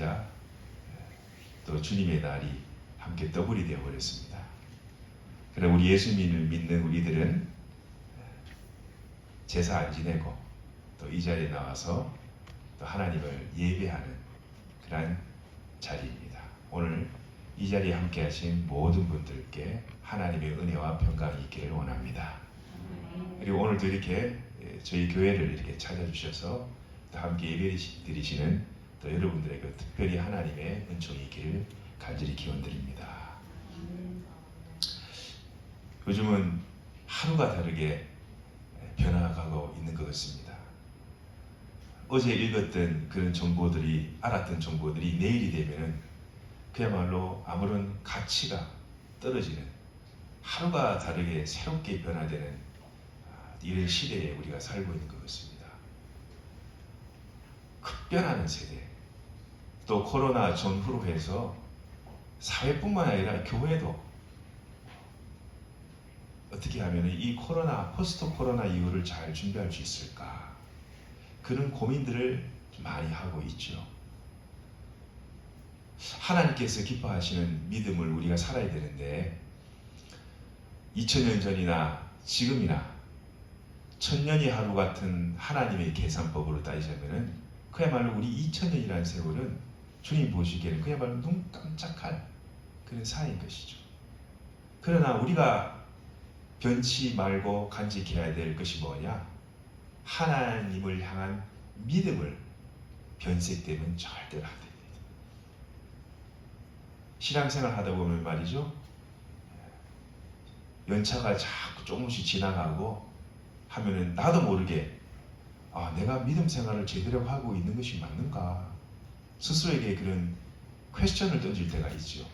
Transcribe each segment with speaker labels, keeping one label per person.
Speaker 1: 되자 또 주님의 날이 함께 더블이 되어버렸습니다. 그러나 우리 예수님을 믿는 우리들은 제사 안 지내고 또 이 자리에 나와서 또 하나님을 예배하는 그런 자리입니다. 오늘 이 자리에 함께 하신 모든 분들께 하나님의 은혜와 평강이 있기를 원합니다. 그리고 오늘도 이렇게 저희 교회를 이렇게 찾아주셔서 또 함께 예배 드리시는 또 여러분들에게 특별히 하나님의 은총이 있기를 간절히 기원드립니다. 요즘은 하루가 다르게 변화가고 있는 것 같습니다. 어제 읽었던 그런 정보들이, 알았던 정보들이 내일이 되면은 그야말로 아무런 가치가 떨어지는, 하루가 다르게 새롭게 변화되는 이런 시대에 우리가 살고 있는 것 같습니다. 급변하는 세대, 또 코로나 전후로 해서 사회뿐만 아니라 교회도 어떻게 하면 이 코로나, 포스트 코로나 이후를 잘 준비할 수 있을까, 그런 고민들을 많이 하고 있죠. 하나님께서 기뻐하시는 믿음을 우리가 살아야 되는데 2000년 전이나 지금이나 천년이 하루 같은 하나님의 계산법으로 따지자면은 그야말로 우리 2000년이라는 세월은 주님 보시기에는 그야말로 눈 깜짝할 그런 사이인 것이죠. 그러나 우리가 변치 말고 간직해야 될 것이 뭐냐? 하나님을 향한 믿음을 변색되면 절대로 안 됩니다. 신앙생활 하다 보면 말이죠, 연차가 자꾸 조금씩 지나가고 하면은 나도 모르게 내가 믿음 생활을 제대로 하고 있는 것이 맞는가, 스스로에게 그런 퀘스천을 던질 때가 있죠.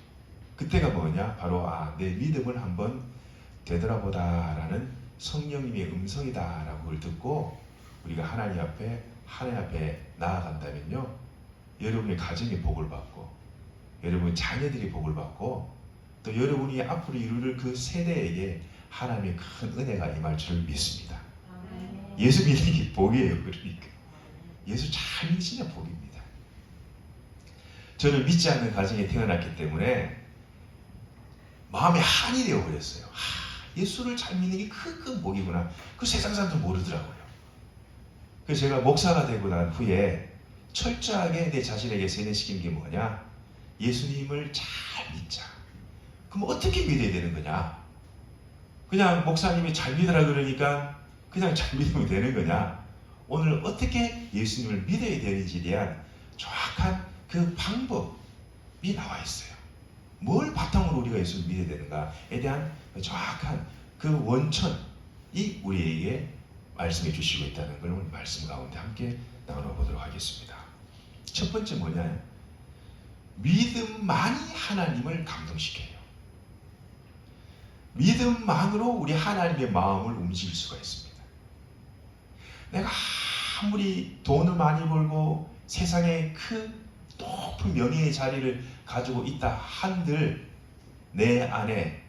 Speaker 1: 그때가 뭐냐? 바로 내 믿음을 한번 되돌아보다라는 성령님의 음성이다라고 그걸 듣고 우리가 하나님 앞에 나아간다면요, 여러분의 가정이 복을 받고 여러분의 자녀들이 복을 받고 또 여러분이 앞으로 이룰 그 세대에게 하나님의 큰 은혜가 임할 줄 믿습니다. 예수 믿는 게 복이에요. 그러니까 예수 잘 믿으시냐 복입니다. 저는 믿지 않는 가정에 태어났기 때문에 마음에 한이 되어버렸어요. 예수를 잘 믿는 게 큰 복이구나. 그 세상 사람도 모르더라고요. 그래서 제가 목사가 되고 난 후에 철저하게 내 자신에게 세뇌시키는 게 뭐냐? 예수님을 잘 믿자. 그럼 어떻게 믿어야 되는 거냐? 그냥 목사님이 잘 믿으라 그러니까 그냥 잘 믿으면 되는 거냐? 오늘 어떻게 예수님을 믿어야 되는지에 대한 정확한 그 방법이 나와 있어요. 뭘 바탕으로 우리가 예수를 믿어야 되는가에 대한 정확한 그 원천이 우리에게 말씀해 주시고 있다는 걸 오늘 말씀 가운데 함께 나눠보도록 하겠습니다. 첫 번째 뭐냐? 믿음만이 하나님을 감동시켜요. 믿음만으로 우리 하나님의 마음을 움직일 수가 있습니다. 내가 아무리 돈을 많이 벌고 세상에 큰 높은 명예의 자리를 가지고 있다 한들 내 안에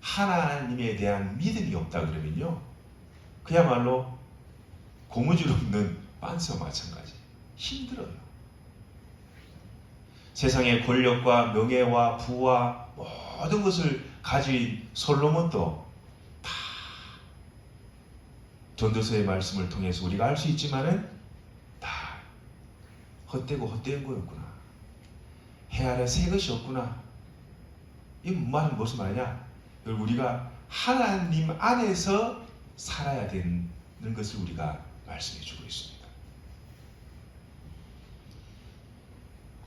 Speaker 1: 하나님에 대한 믿음이 없다 그러면요, 그야말로 고무줄 없는 빤스와 마찬가지. 힘들어요. 세상의 권력과 명예와 부와 모든 것을 가진 솔로몬도 다 전도서의 말씀을 통해서 우리가 알 수 있지만은 다 헛되고 헛된 거였구나. 해 아래 새 것이 없구나. 이 말은 무슨 말이냐? 우리가 하나님 안에서 살아야 되는 것을 우리가 말씀해 주고 있습니다.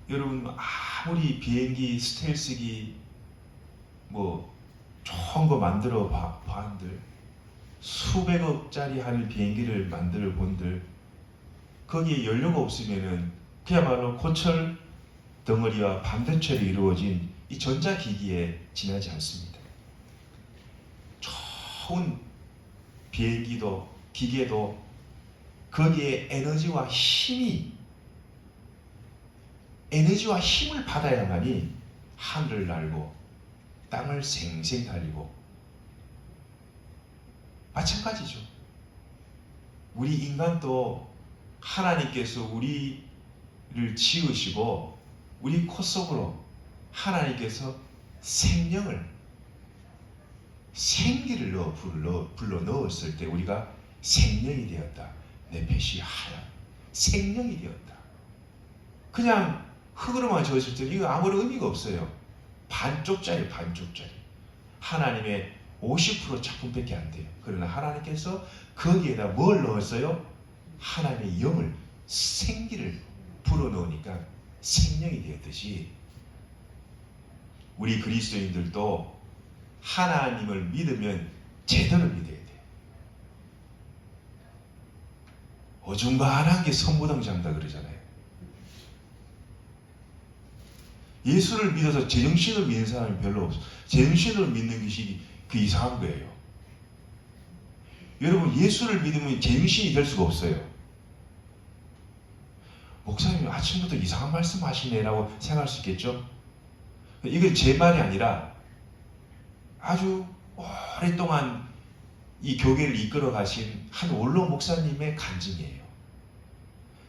Speaker 1: 여러분, 아무리 비행기, 스텔스기 뭐 좋은 거 만들어 봐한들, 수백억짜리 하는 비행기를 만들어 본들, 거기에 연료가 없으면은 그야말로 고철 덩어리와 반대철이 이루어진 이 전자기기에 지나지 않습니다. 좋은 비행기도 기계도 거기에 에너지와 힘을 받아야만이 하늘을 날고 땅을 생생 달리고, 마찬가지죠. 우리 인간도 하나님께서 우리 지으시고 우리 코 속으로 하나님께서 생기를 불러 넣었을 때 우리가 생명이 되었다. 내 뱃이 하얀 생명이 되었다. 그냥 흙으로만 지었을 때 이거 아무런 의미가 없어요. 반쪽짜리. 하나님의 50% 작품밖에 안 돼요. 그러나 하나님께서 거기에다 뭘 넣었어요? 하나님의 영을, 생기를 불어넣으니까 생명이 되었듯이 우리 그리스도인들도 하나님을 믿으면 제대로 믿어야 돼요. 어중간한 게 선무당장다 그러잖아요. 예수를 믿어서 제정신으로 믿는 사람이 별로 없어요. 제정신으로 믿는 것이 그 이상한 거예요. 여러분, 예수를 믿으면 제정신이 될 수가 없어요. 목사님 아침부터 이상한 말씀 하시네라고 생각할 수 있겠죠? 이건 제 말이 아니라 아주 오랫동안 이 교회를 이끌어 가신 한 원로 목사님의 간증이에요.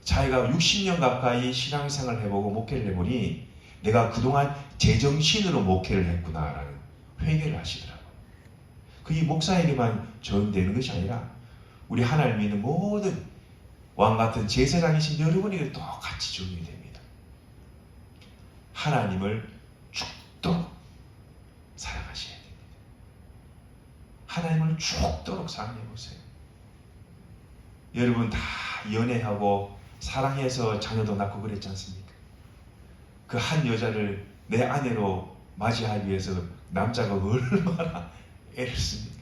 Speaker 1: 자기가 60년 가까이 신앙생활을 해보고 목회를 해보니 내가 그동안 제정신으로 목회를 했구나라는 회개를 하시더라고요. 그게 목사에게만 적용되는 것이 아니라 우리 하나님 믿는 모든 왕같은 제사장이신 여러분에게 똑같이 적용이 됩니다. 하나님을 죽도록 사랑하셔야 됩니다. 하나님을 죽도록 사랑해 보세요. 여러분 다 연애하고 사랑해서 자녀도 낳고 그랬지 않습니까? 그 한 여자를 내 아내로 맞이하기 위해서 남자가 얼마나 애를 씁니까?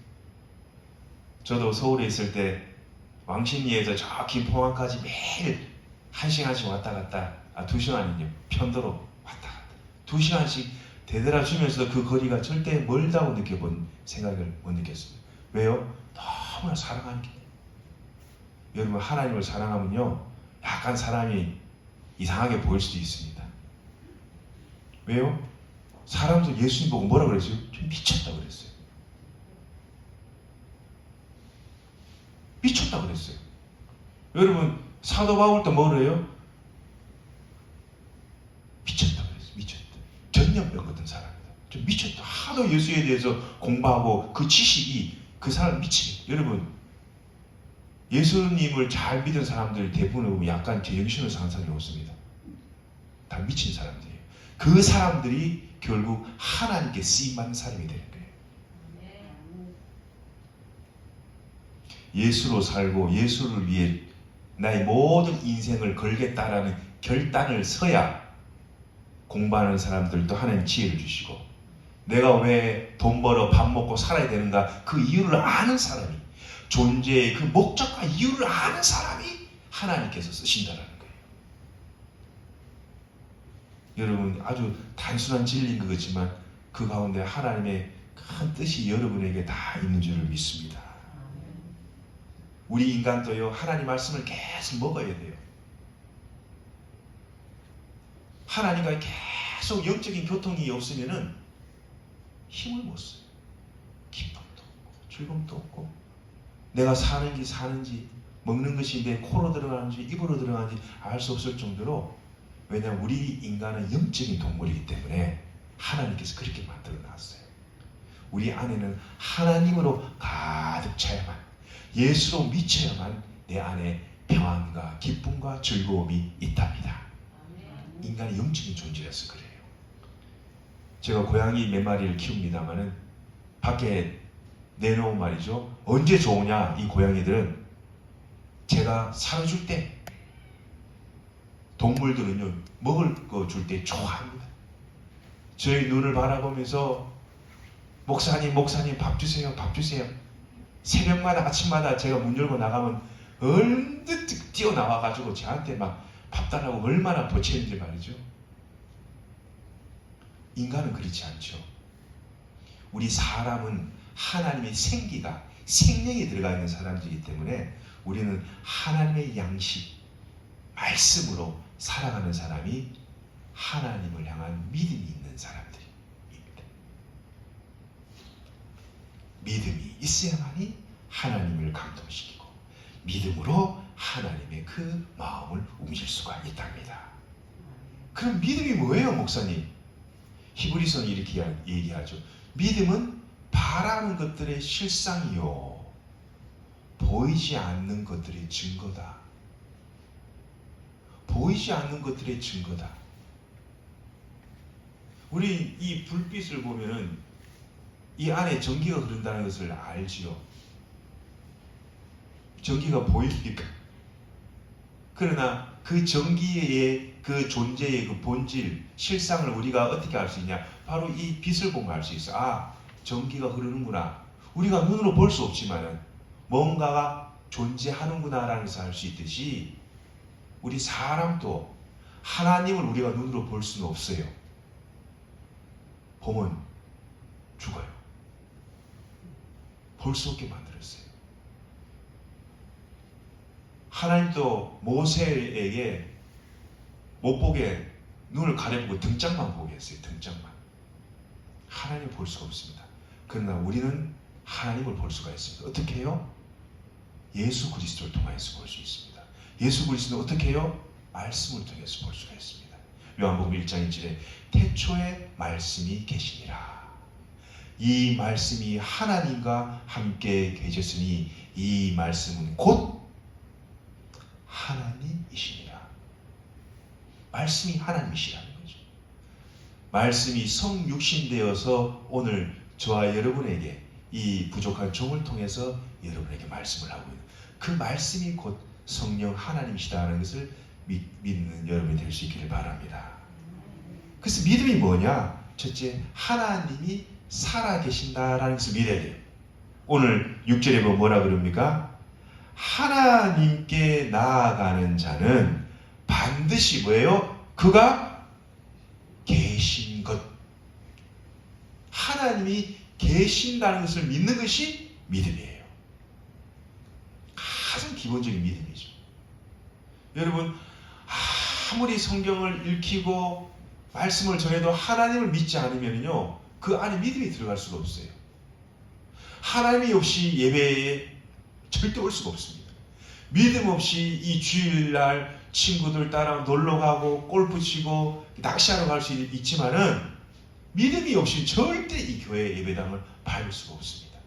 Speaker 1: 저도 서울에 있을 때 왕십리에서 저 김포항까지 매일 1시간씩 왔다 갔다 2시간은요 편도로 왔다 갔다 2시간씩 되돌아 주면서 그 거리가 절대 멀다고 느껴본 생각을 못 느꼈습니다. 왜요? 너무나 사랑하는 게. 여러분 하나님을 사랑하면요 약간 사람이 이상하게 보일 수도 있습니다. 왜요? 사람들 예수님 보고 뭐라 그랬어요? 좀 미쳤다 그랬어요. 미쳤다 그랬어요. 여러분 사도 바울도 뭐래요? 미쳤다 그랬어요. 미쳤다. 전염병 같은 사람이다. 좀 미쳤다. 하도 예수에 대해서 공부하고 그 지식이 그 사람 미치게. 여러분 예수님을 잘 믿은 사람들 대부분을 보면 약간 제정신을 사는 사람이 없습니다. 다 미친 사람들이에요. 그 사람들이 결국 하나님께 쓰임받는 사람이 되는 거예요. 예수로 살고 예수를 위해 나의 모든 인생을 걸겠다라는 결단을 서야 공부하는 사람들도 하나님 지혜를 주시고 내가 왜 돈 벌어 밥 먹고 살아야 되는가 그 이유를 아는 사람이 존재의 그 목적과 이유를 아는 사람이 하나님께서 쓰신다는 거예요. 여러분 아주 단순한 진리인 것 같지만 그 가운데 하나님의 큰 뜻이 여러분에게 다 있는 줄을 믿습니다. 우리 인간도요 하나님 말씀을 계속 먹어야 돼요. 하나님과 계속 영적인 교통이 없으면은 힘을 못 써요. 기쁨도 없고 즐거움도 없고 내가 사는지 먹는 것이 내 코로 들어가는지 입으로 들어가는지 알 수 없을 정도로 왜냐하면 우리 인간은 영적인 동물이기 때문에 하나님께서 그렇게 만들어 놨어요. 우리 안에는 하나님으로 가득 차야만 예수로 미쳐야만 내 안에 평안과 기쁨과 즐거움이 있답니다. 인간이 영적인 존재라서 그래요. 제가 고양이 몇 마리를 키웁니다마는 밖에 내놓은 말이죠. 언제 좋으냐 이 고양이들은 제가 사료줄 때 동물들은요 먹을 거 줄 때 좋아합니다. 저희 눈을 바라보면서 목사님 밥 주세요. 새벽마다 아침마다 제가 문 열고 나가면 얼뜻 뛰어나와가지고 저한테 막 밥 달라고 얼마나 보채는지 말이죠. 인간은 그렇지 않죠. 우리 사람은 하나님의 생명이 들어가 있는 사람들이기 때문에 우리는 하나님의 양식, 말씀으로 살아가는 사람이 하나님을 향한 믿음이 있는 사람들입니다. 믿음이 있어야만이 하나님을 감동시키고 믿음으로 하나님의 그 마음을 움직일 수가 있답니다. 그럼 믿음이 뭐예요, 목사님? 히브리서는 이렇게 얘기하죠. 믿음은 바라는 것들의 실상이요, 보이지 않는 것들의 증거다. 보이지 않는 것들의 증거다. 우리 이 불빛을 보면은 이 안에 전기가 흐른다는 것을 알지요. 전기가 보입니까? 그러나 그 전기의 그 존재의 그 본질, 실상을 우리가 어떻게 알 수 있냐? 바로 이 빛을 보면 알 수 있어. 아, 전기가 흐르는구나. 우리가 눈으로 볼 수 없지만은 뭔가가 존재하는구나 라는 것을 알 수 있듯이, 우리 사람도 하나님을 우리가 눈으로 볼 수는 없어요. 보면 죽어요. 볼 수 없게 만들었어요. 하나님도 모세에게 못 보게 눈을 가려보고 등짝만 보게 했어요. 등짝만. 하나님을 볼 수가 없습니다. 그러나 우리는 하나님을 볼 수가 있습니다. 어떻게 해요? 예수 그리스도를 통해서 볼 수 있습니다. 예수 그리스도는 어떻게 해요? 말씀을 통해서 볼 수가 있습니다. 요한복음 1장 1절에 태초에 말씀이 계시니라. 이 말씀이 하나님과 함께 계셨으니 이 말씀은 곧 하나님이시니라. 말씀이 하나님이시라는 거죠. 말씀이 성육신 되어서 오늘 저와 여러분에게, 이 부족한 종을 통해서 여러분에게 말씀을 하고 있는 그 말씀이 곧 성령 하나님이시다는 것을 믿는 여러분이 될 수 있기를 바랍니다. 그래서 믿음이 뭐냐? 첫째, 하나님이 살아계신다라는 것을 믿어야 돼요. 오늘 6절에 보면 뭐라 그럽니까? 하나님께 나아가는 자는 반드시 뭐예요? 그가 계신 것. 하나님이 계신다는 것을 믿는 것이 믿음이에요. 가장 기본적인 믿음이죠. 여러분, 아무리 성경을 읽히고 말씀을 전해도 하나님을 믿지 않으면요, 그 안에 믿음이 들어갈 수가 없어요. 하나님이 없이 예배에 절대 올 수가 없습니다. 믿음 없이 이 주일날 친구들 따라 놀러 가고 골프 치고 낚시하러 갈 수 있지만은 믿음이 없이 절대 이 교회 예배당을 밟을 수가 없습니다.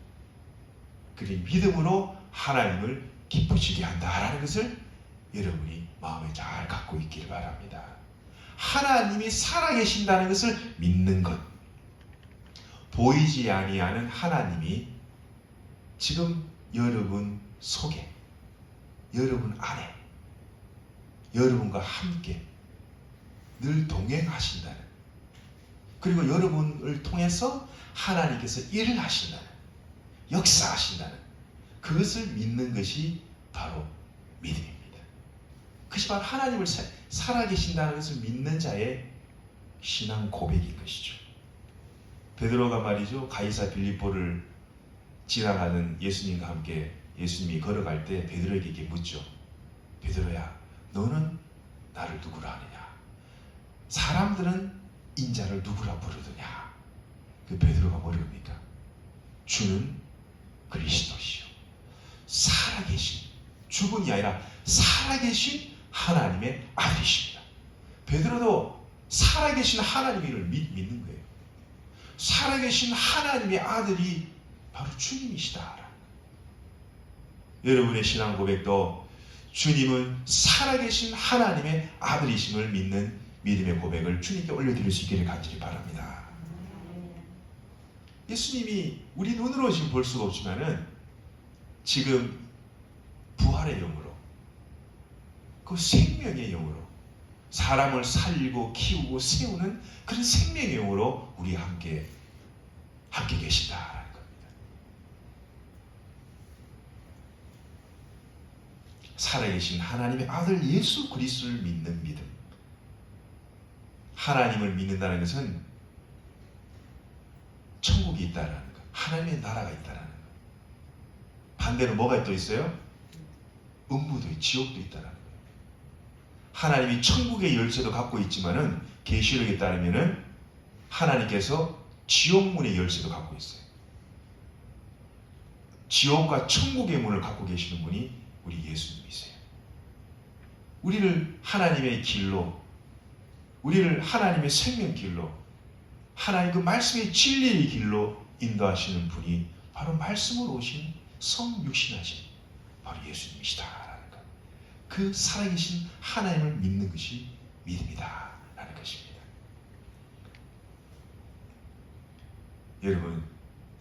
Speaker 1: 그러니 믿음으로 하나님을 기쁘시게 한다라는 것을 여러분이 마음에 잘 갖고 있기를 바랍니다. 하나님이 살아계신다는 것을 믿는 것. 보이지 아니하는 하나님이 지금 여러분 속에, 여러분 안에, 여러분과 함께 늘 동행하신다는, 그리고 여러분을 통해서 하나님께서 일을 하신다는, 역사하신다는, 그것을 믿는 것이 바로 믿음입니다. 그것이 바로 하나님을 살아계신다는 것을 믿는 자의 신앙 고백인 것이죠. 베드로가 말이죠, 가이사 빌립보를 지나가는 예수님과 함께 예수님이 걸어갈 때 베드로에게 이렇게 묻죠. 베드로야, 너는 나를 누구라 하느냐? 사람들은 인자를 누구라 부르느냐? 그 베드로가 뭐랍니까? 주는 그리스도시요, 살아계신, 죽은이 아니라 살아계신 하나님의 아들이십니다. 베드로도 살아계신 하나님을 믿는 거예요. 살아계신 하나님의 아들이 바로 주님이시다. 여러분의 신앙 고백도 주님은 살아계신 하나님의 아들이심을 믿는 믿음의 고백을 주님께 올려드릴 수 있기를 간절히 바랍니다. 예수님이 우리 눈으로 지금 볼 수가 없지만은 지금 부활의 영으로, 그 생명의 영으로 사람을 살리고 키우고 세우는 그런 생명의 영으로 우리 함께 계신다라는 겁니다. 살아계신 하나님의 아들 예수 그리스도를 믿는 믿음. 하나님을 믿는다는 것은 천국이 있다라는 것, 하나님의 나라가 있다라는 것. 반대로 뭐가 또 있어요? 음부도 있고 지옥도 있다라는 것. 하나님이 천국의 열쇠도 갖고 있지만은 계시록에 따르면은 하나님께서 지옥문의 열쇠도 갖고 있어요. 지옥과 천국의 문을 갖고 계시는 분이 우리 예수님이세요. 우리를 하나님의 길로, 우리를 하나님의 생명길로, 하나님 그 말씀의 진리의 길로 인도하시는 분이 바로 말씀으로 오신 성육신하신 바로 예수님이시다라는 것. 그 살아계신 하나님을 믿는 것이 믿음이다라는 것입니다. 여러분,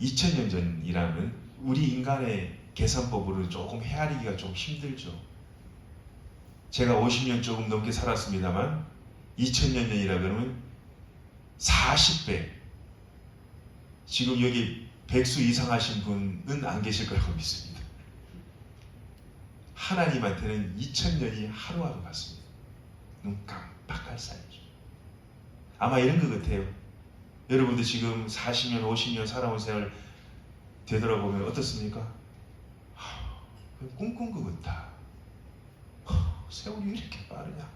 Speaker 1: 2000년 전이라면 우리 인간의 계산법으로 조금 헤아리기가 좀 힘들죠. 제가 50년 조금 넘게 살았습니다만 2000년 전이라 그러면 40배, 지금 여기 100수 이상 하신 분은 안 계실 거라고 믿습니다. 하나님한테는 2000년이 하루하루 같습니다. 눈 깜빡할 사이죠. 아마 이런 것 같아요. 여러분들 지금 40년, 50년 살아온 생활 되돌아보면 어떻습니까? 꿈꾼 것 같다. 세월이 왜 이렇게 빠르냐?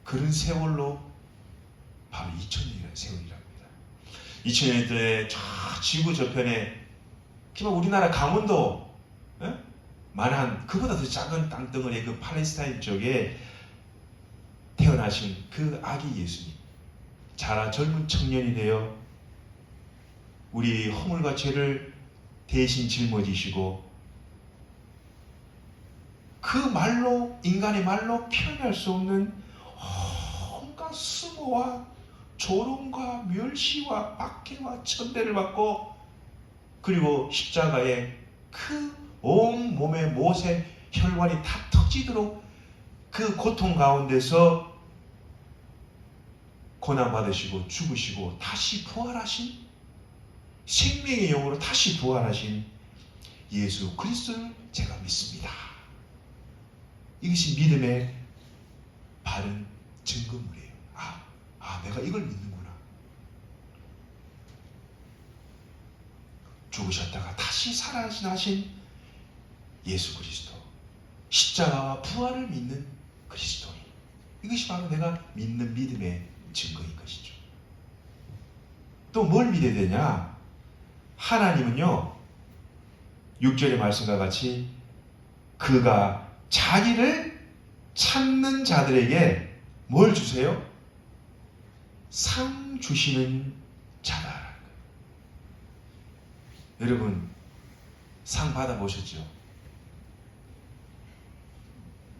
Speaker 1: 그런 세월로 바로 2000년이라는 세월이랍니다. 2000년 때 저 지구 저편에 정말 우리나라 강원도 만한 그보다 더 작은 땅덩어리 그 팔레스타인 쪽에 태어나신 그 아기 예수님, 자라 젊은 청년이 되어 우리 허물과 죄를 대신 짊어지시고 그 말로, 인간의 말로 표현할 수 없는 온갖 수모와 조롱과 멸시와 박해와 천대를 받고, 그리고 십자가에 그 온 몸의 못에 혈관이 다 터지도록 그 고통 가운데서 고난받으시고 죽으시고 다시 부활하신, 생명의 영으로 다시 부활하신 예수 그리스도를 제가 믿습니다. 이것이 믿음의 바른 증거물이에요. 내가 이걸 믿는구나. 죽으셨다가 다시 살아나신 예수 그리스도, 십자가와 부활을 믿는 그리스도인, 이것이 바로 내가 믿는 믿음의 증거인 것이죠. 또 뭘 믿어야 되냐? 하나님은요, 6절의 말씀과 같이 그가 자기를 찾는 자들에게 뭘 주세요? 상 주시는 자다. 여러분, 상 받아보셨죠?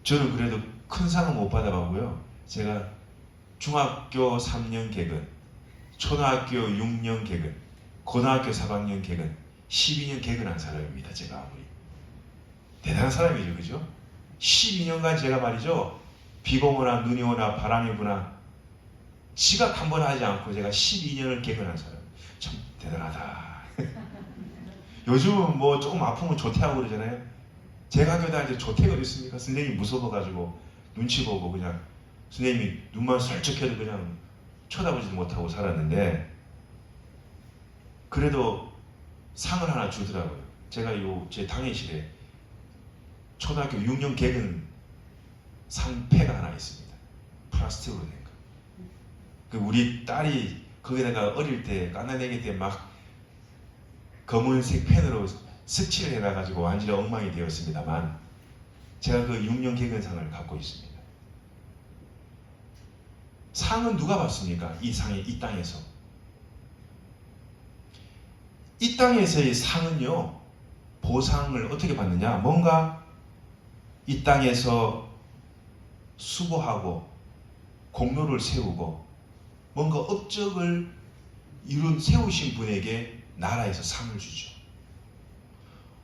Speaker 1: 저는 그래도 큰 상은 못 받아봤고요. 제가 중학교 3년 개근, 초등학교 6년 개근, 고등학교 4학년 개근, 12년 개근한 사람입니다. 제가 아무리 대단한 사람이죠, 그죠? 12년간 제가 말이죠, 비가 오나 눈이 오나 바람이 부나 지각 한 번 하지 않고 제가 12년을 개근한 사람, 참 대단하다. 요즘은 뭐 조금 아프면 조퇴하고 그러잖아요. 제가 학교 다닐 때 조퇴가 어딨습니까? 선생님이 무서워가지고 눈치 보고 그냥 선생님이 눈만 슬쩍해도 그냥 쳐다보지도 못하고 살았는데, 그래도 상을 하나 주더라고요. 제가 제 당회실에 초등학교 6년 개근 상패가 하나 있습니다. 플라스틱으로 된 거. 그 우리 딸이 거기다가 어릴 때 깐나내기 때 막 검은색 펜으로 색칠을 해놔가지고 완전히 엉망이 되었습니다만, 제가 그 6년 개근상을 갖고 있습니다. 상은 누가 받습니까? 이 상이 이 땅에서. 이 땅에서의 상은요, 보상을 어떻게 받느냐? 뭔가 이 땅에서 수고하고 공로를 세우고 뭔가 업적을 세우신 분에게 나라에서 상을 주죠.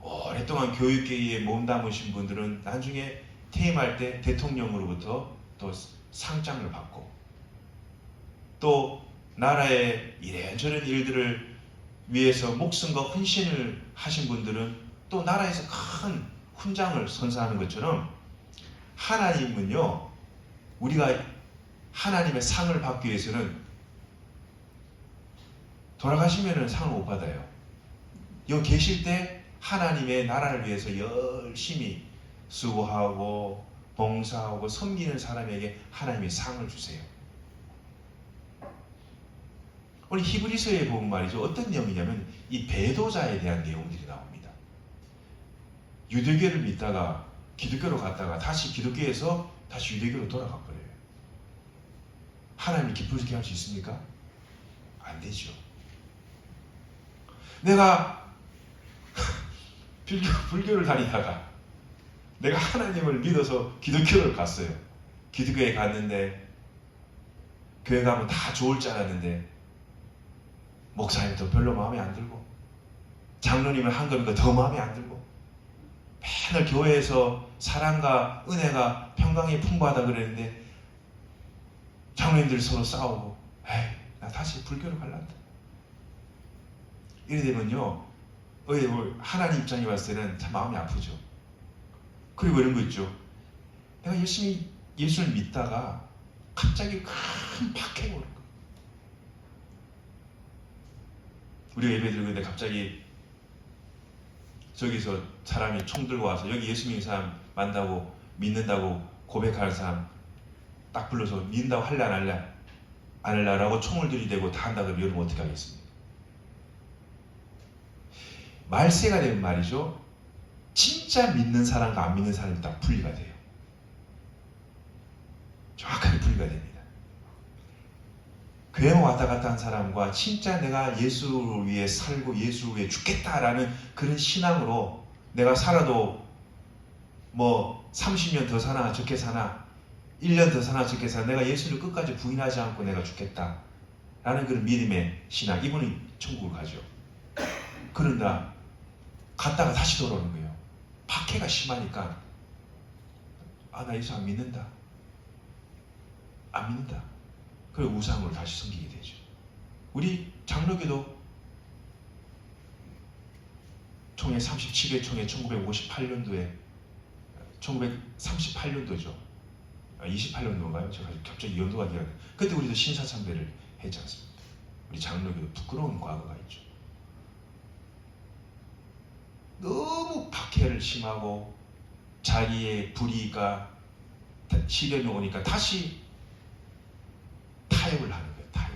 Speaker 1: 오랫동안 교육계에 몸담으신 분들은 나중에 퇴임할 때 대통령으로부터 또 상장을 받고, 또 나라의 이래저래 일들을 위해서 목숨과 헌신을 하신 분들은 또 나라에서 큰 훈장을 선사하는 것처럼, 하나님은요, 우리가 하나님의 상을 받기 위해서는 돌아가시면 상을 못 받아요. 여기 계실 때 하나님의 나라를 위해서 열심히 수고하고 봉사하고 섬기는 사람에게 하나님의 상을 주세요. 오늘 히브리서에 보면 말이죠, 어떤 내용이냐면 이 배도자에 대한 내용들이 나옵니다. 유대교를 믿다가 기독교로 갔다가 다시 기독교에서 다시 유대교로 돌아가 버려요. 하나님을 기쁘게 할 수 있습니까? 안 되죠. 내가 불교를 다니다가 내가 하나님을 믿어서 기독교를 갔어요. 기독교에 갔는데 교회 가면 다 좋을 줄 알았는데 목사님도 별로 마음에 안 들고 장로님을 한 거니까 더 마음에 안 들고 맨날 교회에서 사랑과 은혜가 평강이 풍부하다 그랬는데 장로님들이 서로 싸우고 에이 나 다시 불교로 갈란다. 이래 되면요 하나님 입장에 봤을 때는 참 마음이 아프죠. 그리고 이런 거 있죠. 내가 열심히 예수를 믿다가 갑자기 큰 박해가 오는 거예요. 우리가 예배 드리고 있는데 갑자기 저기서 사람이 총 들고 와서 여기 예수 믿는 사람 만나고 믿는다고 고백하는 사람 딱 불러서 믿는다고 할래 안 할래? 안 할래라고 총을 들이대고 다 한다 그러면 여러분 어떻게 하겠습니까? 말세가 되면 말이죠. 진짜 믿는 사람과 안 믿는 사람이 딱 분리가 돼요. 정확하게 분리가 됩니다. 교회만 왔다 갔다 한 사람과 진짜 내가 예수를 위해 살고 예수를 위해 죽겠다라는 그런 신앙으로 내가 살아도 뭐 30년 더 사나 적게 사나 1년 더 사나 적게 사나 내가 예수를 끝까지 부인하지 않고 내가 죽겠다라는 그런 믿음의 신앙, 이분은 천국을 가죠. 그런다 갔다가 다시 돌아오는 거예요. 박해가 심하니까 나 예수 안 믿는다. 안 믿는다. 그리고 우상으로 다시 섬기게 되죠. 우리 장로교도 총회 37회 총회 1958년도에 1938년도죠. 28년도인가요? 제가 갑자기 연도가 기억나요. 그때 우리도 신사참배를 했지 않습니까? 우리 장로교도 부끄러운 과거가 있죠. 너무 박해를 심하고 자기의 불의가 시련이 오니까 다시 타협을 하는 거예요. 타협.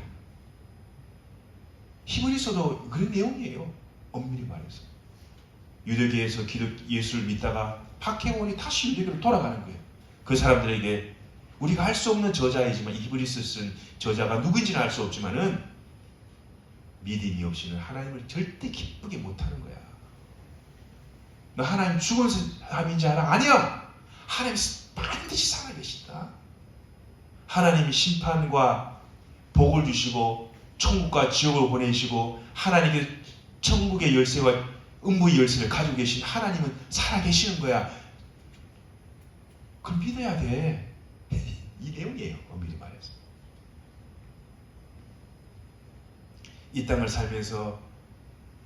Speaker 1: 히브리서도 그런 내용이에요. 엄밀히 말해서 유대교에서 예수를 믿다가 박해 오니 다시 유대교로 돌아가는 거예요. 그 사람들에게 우리가 알 수 없는 저자이지만 히브리서 쓴 저자가 누구인지는 알 수 없지만은 믿음이 없이는 하나님을 절대 기쁘게 못하는 거야. 너 하나님 죽은 사람인지 알아? 아니야. 하나님 반드시 살아계신다. 하나님이 심판과 복을 주시고 천국과 지옥을 보내시고 하나님의 천국의 열쇠와 음부의 열쇠를 가지고 계신 하나님은 살아계시는 거야. 그럼 믿어야 돼. 이 내용이에요. 엄밀히 말해서. 이 땅을 살면서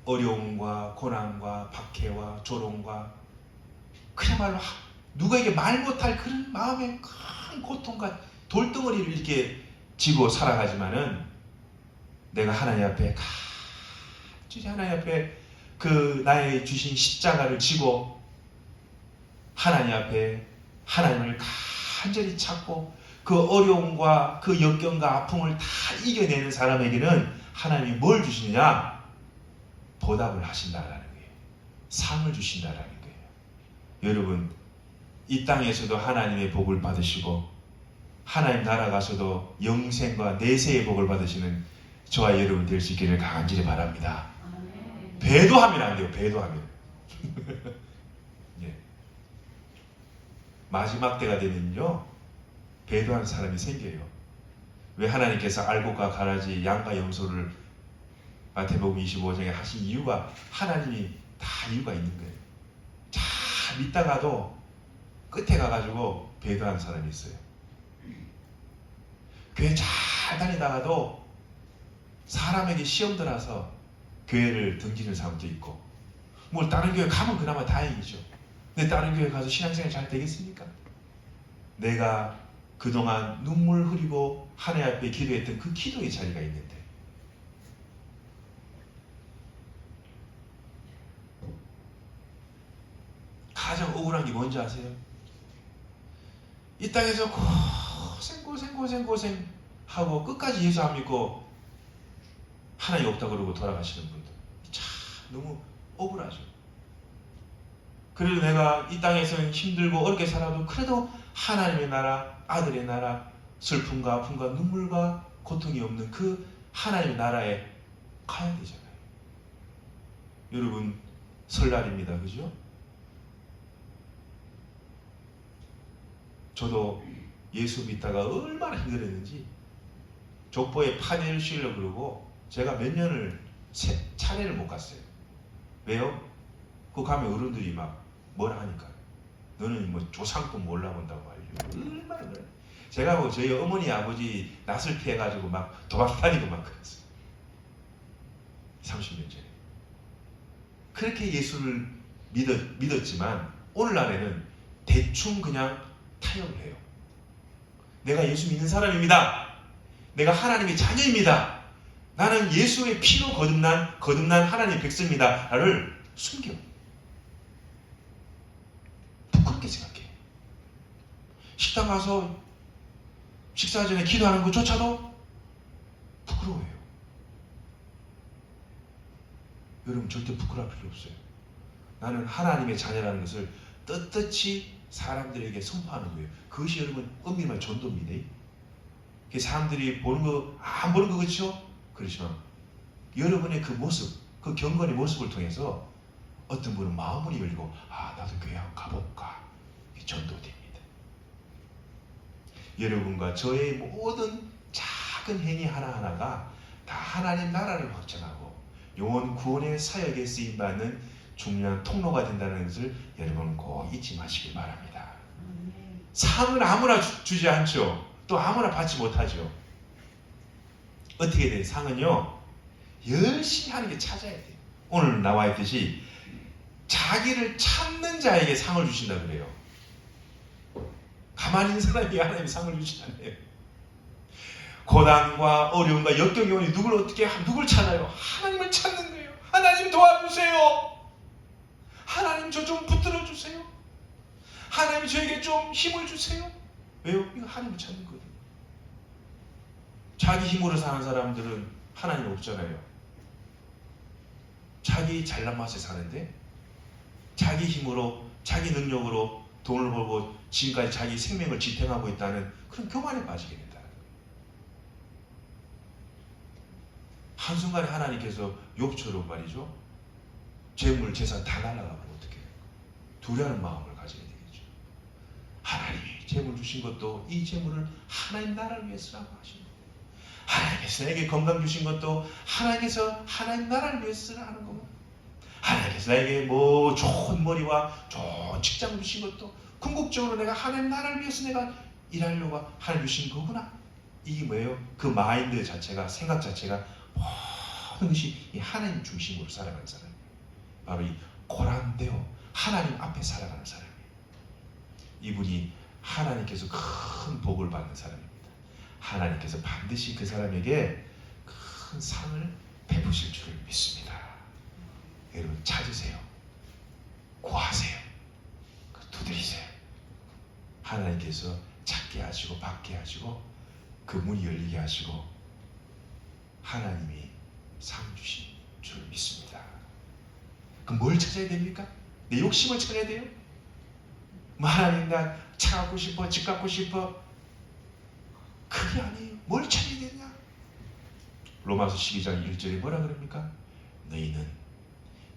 Speaker 1: 어려움과 고난과 박해와 조롱과 그야말로 누구에게 말 못할 그런 마음의 큰 고통과 돌덩어리를 이렇게 지고 살아가지만은 내가 하나님 앞에 간절히 하나님 앞에 그 나의 주신 십자가를 지고 하나님 앞에 하나님을 간절히 찾고 그 어려움과 그 역경과 아픔을 다 이겨내는 사람에게는 하나님이 뭘 주시느냐? 보답을 하신다라는 거예요. 상을 주신다라는 거예요. 여러분 이 땅에서도 하나님의 복을 받으시고 하나님 나라 가서도 영생과 내세의 복을 받으시는 저와 여러분 될 수 있기를 간절히 바랍니다. 배도하면 안 돼요. 배도하면. 예. 마지막 때가 되면요 배도하는 사람이 생겨요. 왜 하나님께서 알곡과 가라지 양과 염소를 마태복음 25장에 하신 이유가 하나님이 다 이유가 있는 거예요. 잘 믿다가도 끝에 가가지고 배도하는 사람이 있어요. 교회 잘 다니다가도 사람에게 시험 들어서 교회를 등지는 사람도 있고 뭐 다른 교회 가면 그나마 다행이죠. 근데 다른 교회 가서 신앙생활 잘 되겠습니까? 내가 그동안 눈물 흘리고 하나님 앞에 기도했던 그 기도의 자리가 있는데 가장 억울한 게 뭔지 아세요? 이 땅에서 고생 하고 끝까지 예수 안 믿고 하나님 없다 그러고 돌아가시는 분들 참 너무 억울하죠. 그래도 내가 이 땅에서는 힘들고 어렵게 살아도 그래도 하나님의 나라, 아들의 나라, 슬픔과 아픔과 눈물과 고통이 없는 그 하나님의 나라에 가야 되잖아요. 여러분, 설날입니다. 그죠? 저도 예수 믿다가 얼마나 힘들었는지 족보에 파내를 씌우려고 그러고 제가 몇 년을 차례를 못 갔어요. 왜요? 그 가면 어른들이 막 뭐라 하니까 너는 뭐 조상도 몰라본다고 말이죠. 얼마나 그래. 제가 뭐 저희 어머니 아버지 낯을 피해가지고 막 도박 다니고 막 그랬어요. 30년 전에. 그렇게 예수를 믿었지만 오늘날에는 대충 그냥 타협을 해요. 내가 예수 믿는 사람입니다. 내가 하나님의 자녀입니다. 나는 예수의 피로 거듭난 하나님의 백성입니다. 나를 숨겨. 부끄럽게 생각해. 식당 가서 식사 전에 기도하는 것조차도 부끄러워해요. 여러분, 절대 부끄러울 필요 없어요. 나는 하나님의 자녀라는 것을 떳떳이 사람들에게 선포하는 거예요. 그것이 여러분 엄밀히 말해 전도입니다. 사람들이 보는 거 안 보는 거 그렇죠? 그렇지만 여러분의 그 모습, 그 경건의 모습을 통해서 어떤 분은 마음을 열고 나도 교회 한번 가볼까. 이게 전도됩니다. 여러분과 저의 모든 작은 행위 하나하나가 다 하나님 나라를 확장하고 영혼 구원의 사역에 쓰임받는 중요한 통로가 된다는 것을 여러분 꼭 잊지 마시기 바랍니다. 상은 아무나 주지 않죠. 또 아무나 받지 못하죠. 어떻게 돼요? 상은요, 열심히 하는 게 찾아야 돼요. 오늘 나와 있듯이 자기를 찾는 자에게 상을 주신다 그래요. 가만히 있는 사람이 하나님이 상을 주시지 않아요. 고난과 어려움과 역경이 오니 누굴 찾아요? 하나님을 찾는 거예요. 하나님 도와주세요. 하나님 저 좀 붙들어 주세요. 하나님 저에게 좀 힘을 주세요. 왜요? 이거 하나님을 찾는 거예요. 자기 힘으로 사는 사람들은 하나님 없잖아요. 자기 잘난 맛에 사는데 자기 힘으로 자기 능력으로 돈을 벌고 지금까지 자기 생명을 지탱하고 있다는 그런 교만에 빠지게 된다. 한순간에 하나님께서 욥처럼 말이죠. 재물, 재산 다 날아가면 어떻게 해요? 두려워하는 마음을 가지게 되겠죠. 하나님이 재물 주신 것도 이 재물을 하나님 나라를 위해서라고 하신 거예요. 하나님께서 나에게 건강 주신 것도 하나님께서 하나님 나라를 위해서 하는 겁니다. 하나님께서 나에게 뭐 좋은 머리와 좋은 직장 주신 것도 궁극적으로 내가 하나님 나라를 위해서 내가 일하려고 하나님 주신 거구나. 이게 뭐예요? 그 마인드 자체가, 생각 자체가 모든 것이 이 하나님 중심으로 살아가는 사람이에요. 바로 이 고란되어 하나님 앞에 살아가는 사람이에요. 이분이 하나님께서 큰 복을 받는 사람입니다. 하나님께서 반드시 그 사람에게 큰 상을 베푸실 줄을 믿습니다. 여러분, 찾으세요. 구하세요. 두드리세요. 하나님께서 찾게 하시고 받게 하시고 그 문이 열리게 하시고 하나님이 상 주신 줄 믿습니다. 그럼 뭘 찾아야 됩니까? 내 욕심을 찾아야 돼요? 하나님 나 차 갖고 싶어, 집 갖고 싶어. 그게 아니에요. 뭘 찾아야 되냐? 로마서 12장 1절에 뭐라 그럽니까? 너희는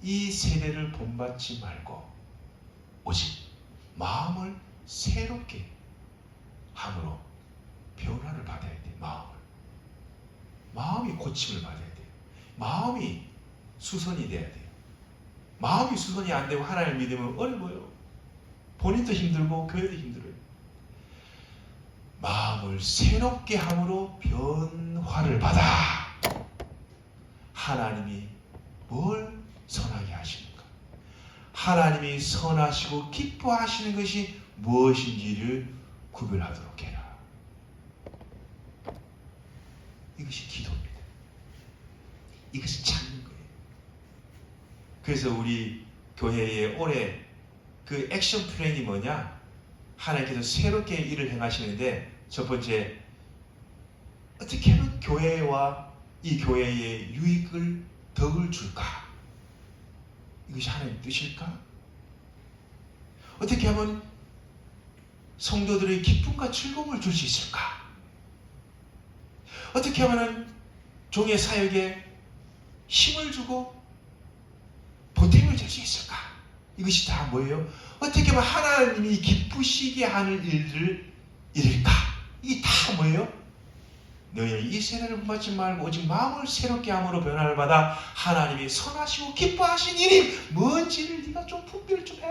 Speaker 1: 이 세대를 본받지 말고 오직 마음을 새롭게 함으로 변화를 받아야 돼. 마음이 고침을 받아야 돼요. 마음이 수선이 돼야 돼요. 마음이 수선이 안 되고 하나님을 믿으면 어려워요. 본인도 힘들고 교회도 힘들어요. 마음을 새롭게 함으로 변화를 받아. 하나님이 뭘 선하게 하십니까? 하나님이 선하시고 기뻐하시는 것이 무엇인지를 구별하도록 해라. 이것이 기도입니다. 이것이 찾는 거예요. 그래서 우리 교회의 올해 그 액션 플랜이 뭐냐? 하나님께서 새롭게 일을 행하시는데 첫 번째, 어떻게 하면 교회와 이 교회에 유익을 덕을 줄까? 이것이 하나님의 뜻일까? 어떻게 하면 성도들의 기쁨과 즐거움을 줄 수 있을까? 어떻게 하면 종의 사역에 힘을 주고 보탬을 줄 수 있을까? 이것이 다 뭐예요? 어떻게 하면 하나님이 기쁘시게 하는 일들을 이룰까? 이게 다 뭐예요? 너희 이 세례를 본받지 말고 오직 마음을 새롭게 함으로 변화를 받아 하나님이 선하시고 기뻐하신 일이 뭔지를 네가 좀 분별 좀 해.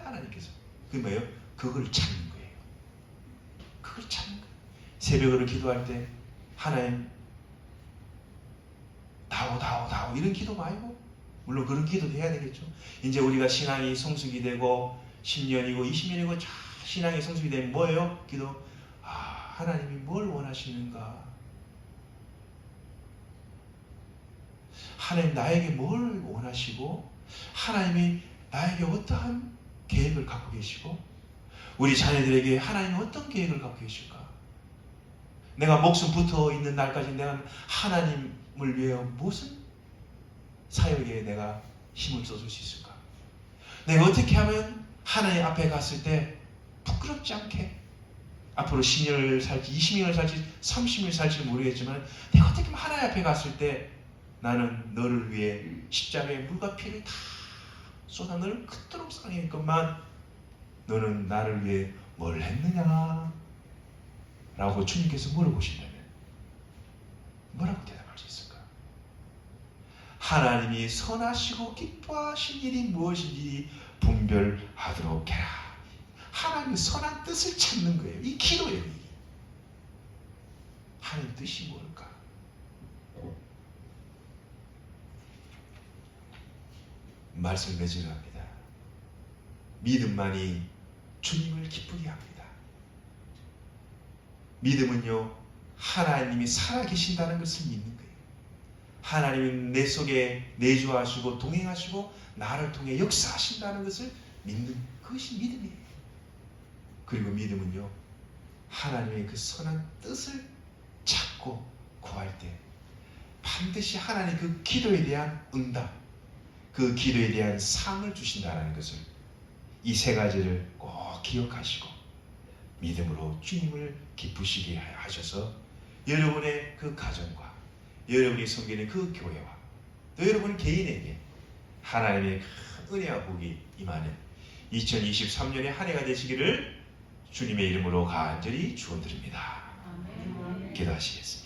Speaker 1: 하나님께서. 그게 뭐예요? 그걸 찾는 거예요. 그걸 찾는 거예요. 새벽으로 기도할 때 하나님 다오 이런 기도 말고, 물론 그런 기도도 해야 되겠죠. 이제 우리가 신앙이 성숙이 되고 10년이고 20년이고 신앙이 성숙이 되면 뭐예요? 기도. 하나님이 뭘 원하시는가? 하나님 나에게 뭘 원하시고 하나님이 나에게 어떠한 계획을 갖고 계시고 우리 자녀들에게 하나님이 어떤 계획을 갖고 계실까? 내가 목숨 붙어 있는 날까지 내가 하나님을 위해 무슨 사역에 내가 힘을 쏟을 수 있을까? 내가 어떻게 하면 하나님 앞에 갔을 때 부끄럽지 않게 앞으로 10년을 살지 20년을 살지 30년을 살지 모르겠지만 내가 어떻게 하면 하나님 앞에 갔을 때 나는 너를 위해 십자가에 물과 피를 다 쏟아 너를 그토록 사랑했건만 너는 나를 위해 뭘 했느냐? 라고 주님께서 물어보신다면 뭐라고 대답할 수 있을까? 하나님이 선하시고 기뻐하신 일이 무엇인지 분별하도록 해라. 하나님의 선한 뜻을 찾는 거예요. 이 기도예요. 하나님 뜻이 뭘까? 말씀을 맺으려 합니다. 믿음만이 주님을 기쁘게 합니다. 믿음은요, 하나님이 살아계신다는 것을 믿는 거예요. 하나님은 내 속에 내주하시고 동행하시고 나를 통해 역사하신다는 것을 믿는 그것이 믿음이에요. 그리고 믿음은요, 하나님의 그 선한 뜻을 찾고 구할 때 반드시 하나님 그 기도에 대한 응답, 그 기도에 대한 상을 주신다는 것을, 이 세 가지를 꼭 기억하시고 믿음으로 주님을 기쁘시게 하셔서 여러분의 그 가정과 여러분이 섬기는 그 교회와 또 여러분 개인에게 하나님의 큰 은혜와 복이 임하는 2023년의 한 해가 되시기를 주님의 이름으로 간절히 축원드립니다. 기도하시겠습니다.